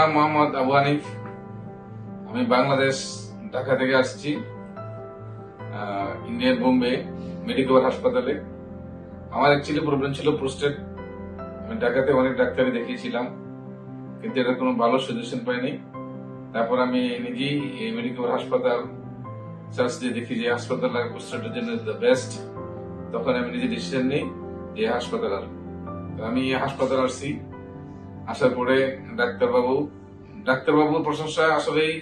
নাম মোহাম্মদ আবু হানিফ। আমি বাংলাদেশ ঢাকা থেকে আসছি ইন্ডিয়ান বোম্বে মেডিকেল হাসপাতালে। আমার অ্যাকচুয়ালি প্রবলেম ছিল প্রোস্টেট। আমি ঢাকাতে অনেক ডাক্তারই দেখিয়েছিলাম, কিন্তু এটা কোনো ভালো সলিউশন পাইনি। তারপর আমি নিজেই এই মেডিকেল হাসপাতাল সার্চ দিয়ে দেখি যে হাসপাতাল প্রোস্টেটের জন্য দ্য বেস্ট। তখন আমি নিজে ডিসিশন নিই যে হাসপাতাল আসবো। আমি এই হাসপাতাল আসছি। আসার পরে ডাক্তারবাবুর প্রশংসা আসলেই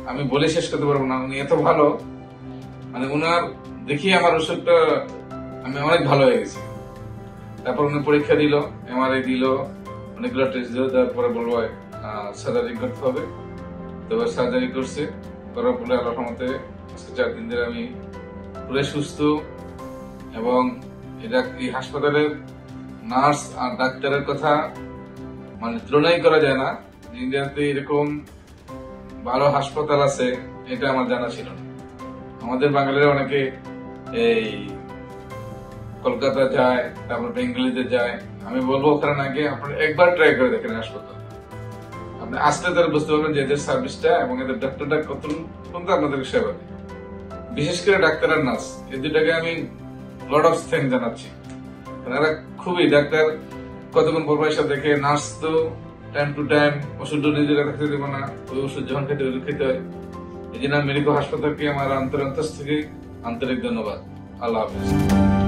আমি বলে শেষ করতে পারবো না। উনি এত ভালো, মানে উনার দেখিয়ে আমার ওষুধটা আমি অনেক ভালো হয়ে গেছি। তারপর উনি পরীক্ষা দিল, এমআরআই দিল, অনেকগুলো টেস্ট দিল। তারপরে বলবো সার্জারি করতে হবে। তো সার্জারি করছে, করার ফলে আল্লাহর রহমতে 4 দিন ধরে আমি পুরো সুস্থ। এবং এই হাসপাতালের নার্স আর ডাক্তারের কথা মানে তুলনাই করা যায় না। ইন্ডিয়াতে এরকম ভালো হাসপাতাল আছে এটা আমার জানা ছিল না। আমাদের বাঙালিরা অনেকে এই কলকাতা যায়, তারপর বেঙ্গলিতে যায়। আমি বলবো ওখানে নাকি আপনার একবার ট্রাই করে দেখেন হাসপাতাল, আপনি আসলে তারা বুঝতে পারবেন যে এদের সার্ভিসটা এবং এদের ডাক্তারটা কতক্ষণ আপনাদের সেবা দেয়। বিশেষ করে ডাক্তার আর নার্স, এই দুটাকে আমি লট অফ থ্যাঙ্ক জানাচ্ছি। এরা খুবই, ডাক্তার কতক্ষণ পর পয়সা দেখে, নার্স তো টাইম টু টাইম ওষুধ নিজেরা রাখতে দেবো না, ওই ওষুধ যখন খেতে ওষুধ খেতে হয়। এই জন্য মেডিকেল হাসপাতালকে আমার অন্তর থেকে আন্তরিক ধন্যবাদ। আল্লাহ হাফিজ।